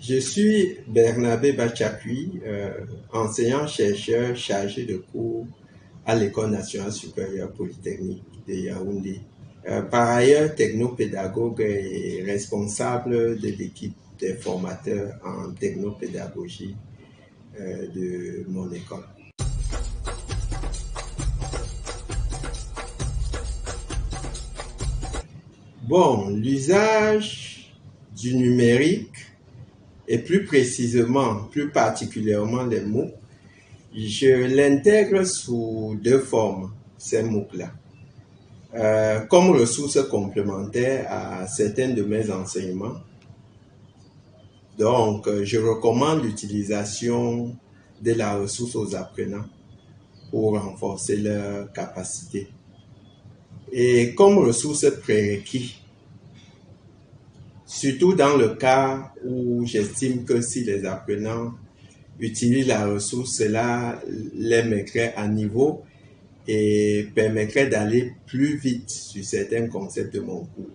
Je suis Bernabé Bachakui, enseignant-chercheur chargé de cours à l'École nationale supérieure polytechnique de Yaoundé. Par ailleurs, technopédagogue et responsable de l'équipe des formateurs en technopédagogie de mon école. Bon, l'usage du numérique et plus précisément, plus particulièrement les MOOC, je l'intègre sous deux formes, ces MOOC-là. Comme ressources complémentaires à certains de mes enseignements. Donc, je recommande l'utilisation de la ressource aux apprenants pour renforcer leurs capacités. Et comme ressource prérequis, surtout dans le cas où j'estime que si les apprenants utilisent la ressource, cela les mettrait à niveau et permettrait d'aller plus vite sur certains concepts de mon cours.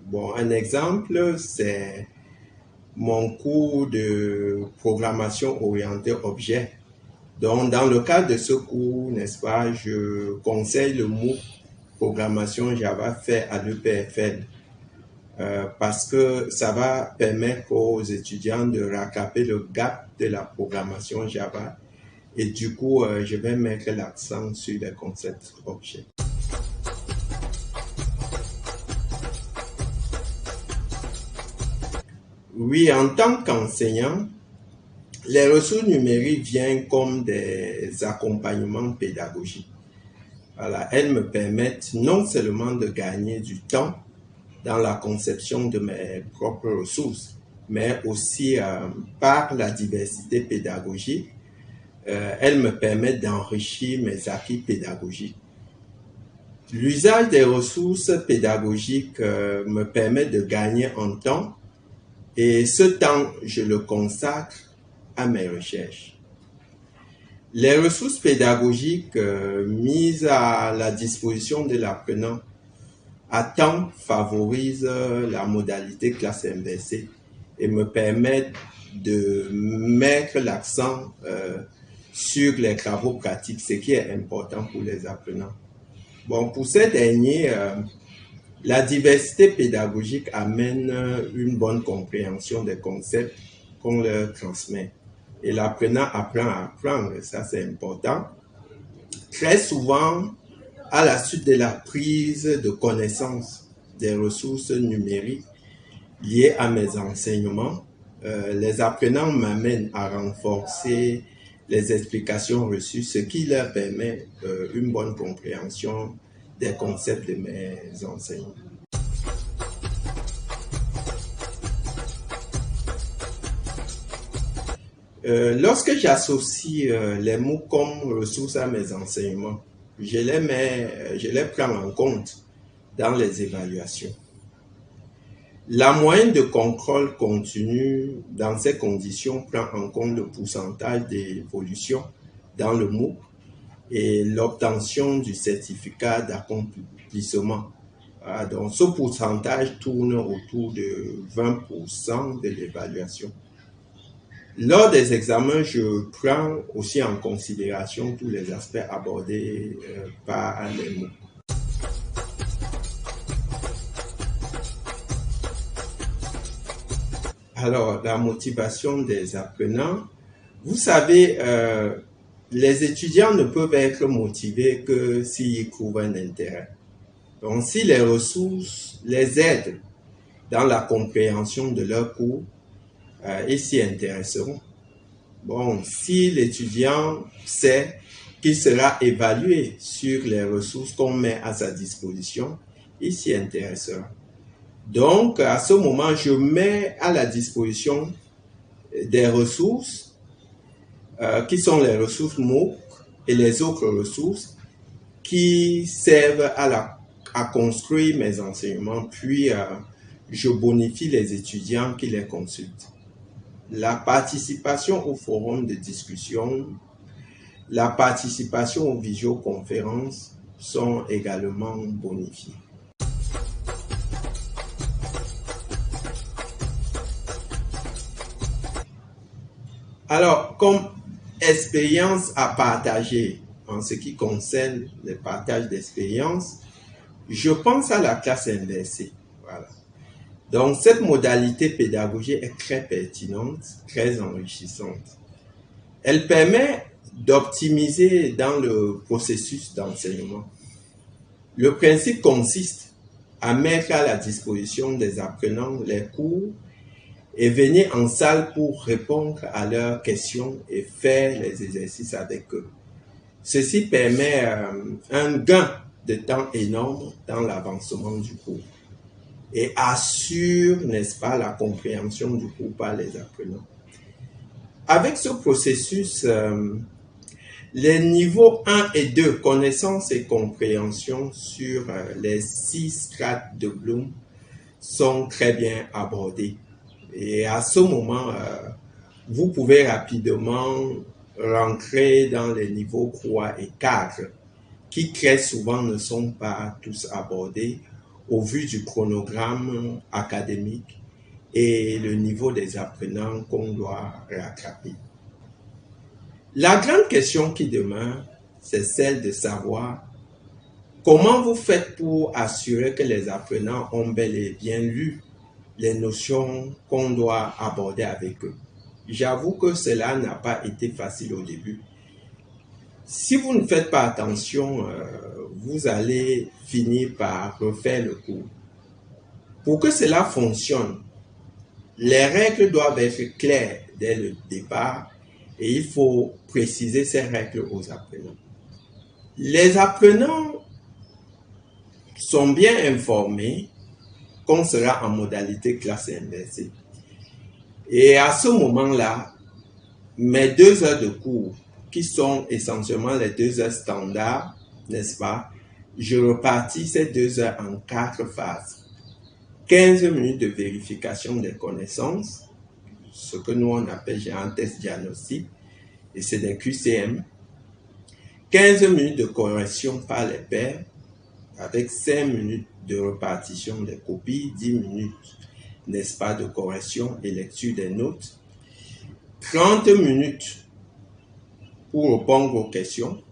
Bon, un exemple, c'est mon cours de programmation orientée objet. Donc, dans le cadre de ce cours, n'est-ce pas, je conseille le MOOC programmation Java fait à l'EPFL parce que ça va permettre aux étudiants de rattraper le gap de la programmation Java. Et du coup, je vais mettre l'accent sur les concepts objets. Oui, en tant qu'enseignant, les ressources numériques viennent comme des accompagnements pédagogiques. Voilà, elles me permettent non seulement de gagner du temps dans la conception de mes propres ressources, mais aussi par la diversité pédagogique, elles me permettent d'enrichir mes acquis pédagogiques. L'usage des ressources pédagogiques me permet de gagner en temps et ce temps, je le consacre à mes recherches. Les ressources pédagogiques mises à la disposition de l'apprenant à temps favorisent la modalité classe inversée et me permettent de mettre l'accent sur les travaux pratiques, ce qui est important pour les apprenants. Bon, pour ces derniers, la diversité pédagogique amène une bonne compréhension des concepts qu'on leur transmet. Et l'apprenant apprend à apprendre, ça c'est important. Très souvent, à la suite de la prise de connaissance des ressources numériques liées à mes enseignements, les apprenants m'amènent à renforcer les explications reçues, ce qui leur permet une bonne compréhension des concepts de mes enseignements. Lorsque j'associe les mots comme ressources à mes enseignements, je les prends en compte dans les évaluations. La moyenne de contrôle continu dans ces conditions prend en compte le pourcentage d'évolution dans le MOOC et l'obtention du certificat d'accomplissement. Donc, ce pourcentage tourne autour de 20% de l'évaluation. Lors des examens, je prends aussi en considération tous les aspects abordés par les MOOC. Alors, la motivation des apprenants. Vous savez, les étudiants ne peuvent être motivés que s'ils trouvent un intérêt. Donc, si les ressources les aident dans la compréhension de leur cours, ils s'y intéresseront. Bon, si l'étudiant sait qu'il sera évalué sur les ressources qu'on met à sa disposition, il s'y intéressera. Donc, à ce moment, je mets à la disposition des ressources qui sont les ressources MOOC et les autres ressources qui servent à construire mes enseignements, puis je bonifie les étudiants qui les consultent. La participation au forum de discussion, la participation aux visioconférences sont également bonifiées. Alors, comme expérience à partager en ce qui concerne le partage d'expérience, je pense à la classe inversée. Voilà. Donc, cette modalité pédagogique est très pertinente, très enrichissante. Elle permet d'optimiser dans le processus d'enseignement. Le principe consiste à mettre à la disposition des apprenants les cours et venir en salle pour répondre à leurs questions et faire les exercices avec eux. Ceci permet un gain de temps énorme dans l'avancement du cours et assure, n'est-ce pas, la compréhension du cours par les apprenants. Avec ce processus, les niveaux 1 et 2, connaissance et compréhension sur les 6 strates de Bloom, sont très bien abordés. Et à ce moment, vous pouvez rapidement rentrer dans les niveaux 3 et 4, qui très souvent ne sont pas tous abordés au vu du chronogramme académique et le niveau des apprenants qu'on doit rattraper. La grande question qui demeure, c'est celle de savoir comment vous faites pour assurer que les apprenants ont bel et bien lu les notions qu'on doit aborder avec eux. J'avoue que cela n'a pas été facile au début. Si vous ne faites pas attention, vous allez finir par refaire le cours. Pour que cela fonctionne, les règles doivent être claires dès le départ et il faut préciser ces règles aux apprenants. Les apprenants sont bien informés qu'on sera en modalité classe inversée. Et à ce moment-là, mes 2 heures de cours, qui sont essentiellement les 2 heures standards, n'est-ce pas, je repartis ces 2 heures en 4 phases. 15 minutes de vérification des connaissances, ce que nous on appelle un test diagnostic, et c'est des QCM. 15 minutes de correction par les pairs, avec 5 minutes de répartition des copies, 10 minutes, n'est-ce pas, de correction et lecture des notes, 30 minutes pour répondre aux questions,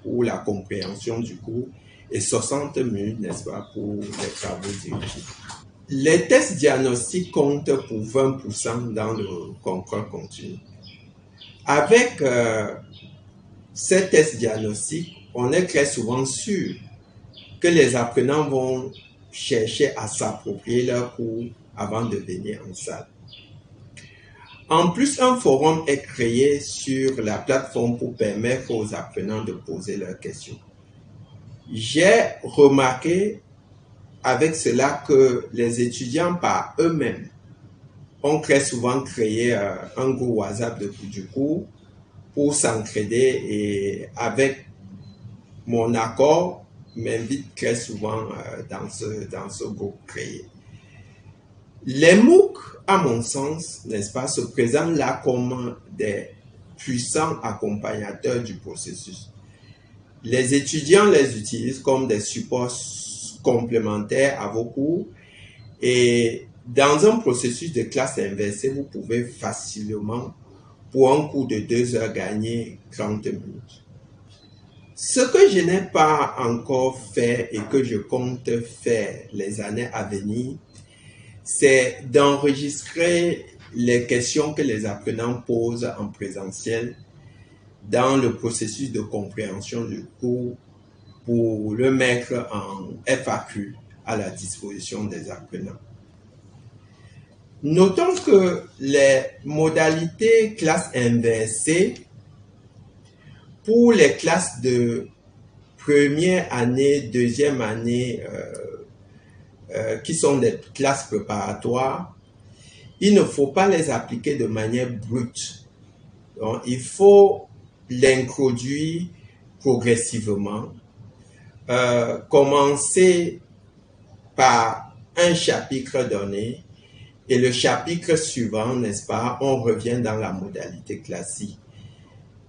pour la compréhension du cours, et 60 minutes, n'est-ce pas, pour les travaux dirigés. Les tests diagnostiques comptent pour 20% dans le contrôle continu. Avec ces tests diagnostiques, on est très souvent sûr que les apprenants vont chercher à s'approprier leur cours avant de venir en salle. En plus, un forum est créé sur la plateforme pour permettre aux apprenants de poser leurs questions. J'ai remarqué avec cela que les étudiants par eux-mêmes ont très souvent créé un groupe WhatsApp du cours pour s'entraider et avec mon accord, m'invite très souvent dans ce groupe créé. Les MOOC, à mon sens, n'est-ce pas, se présentent là comme des puissants accompagnateurs du processus. Les étudiants les utilisent comme des supports complémentaires à vos cours et dans un processus de classe inversée, vous pouvez facilement, pour un cours de 2 heures, gagner 30 minutes. Ce que je n'ai pas encore fait et que je compte faire les années à venir, c'est d'enregistrer les questions que les apprenants posent en présentiel dans le processus de compréhension du cours pour le mettre en FAQ à la disposition des apprenants. Notons que les modalités classe inversée pour les classes de première année, deuxième année, qui sont des classes préparatoires, il ne faut pas les appliquer de manière brute. Donc, il faut l'introduire progressivement, commencer par un chapitre donné et le chapitre suivant, n'est-ce pas, on revient dans la modalité classique.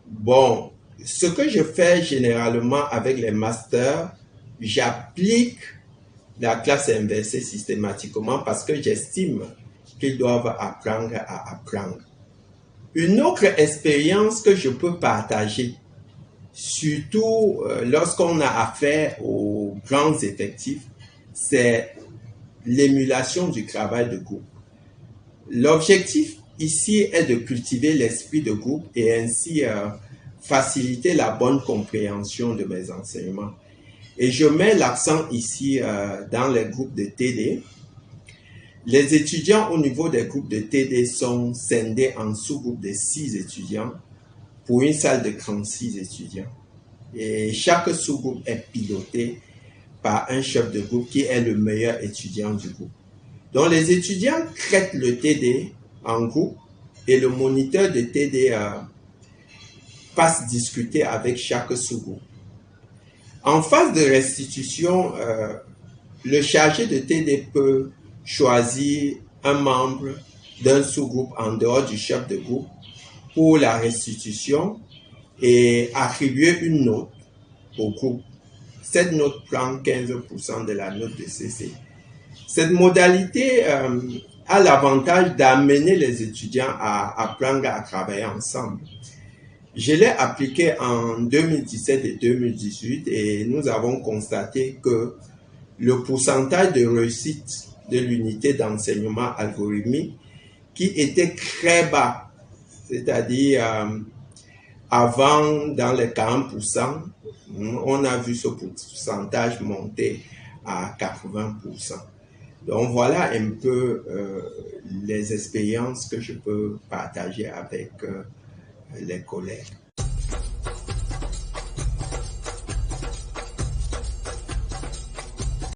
Bon, ce que je fais généralement avec les masters, j'applique la classe inversée systématiquement parce que j'estime qu'ils doivent apprendre à apprendre. Une autre expérience que je peux partager, surtout lorsqu'on a affaire aux grands effectifs, c'est l'émulation du travail de groupe. L'objectif ici est de cultiver l'esprit de groupe et ainsi faciliter la bonne compréhension de mes enseignements. Et je mets l'accent ici dans les groupes de TD. Les étudiants au niveau des groupes de TD sont scindés en sous-groupes de 6 étudiants pour une salle de 36 étudiants. Et chaque sous-groupe est piloté par un chef de groupe qui est le meilleur étudiant du groupe. Donc les étudiants traitent le TD en groupe et le moniteur de TD passe discuter avec chaque sous-groupe. En phase de restitution, le chargé de TD peut choisir un membre d'un sous-groupe en dehors du chef de groupe pour la restitution et attribuer une note au groupe. Cette note prend 15% de la note de CC. Cette modalité a l'avantage d'amener les étudiants à apprendre à travailler ensemble. Je l'ai appliqué en 2017 et 2018 et nous avons constaté que le pourcentage de réussite de l'unité d'enseignement algorithmique qui était très bas, c'est-à-dire avant dans les 40%, on a vu ce pourcentage monter à 80%. Donc voilà un peu les expériences que je peux partager avec les collègues.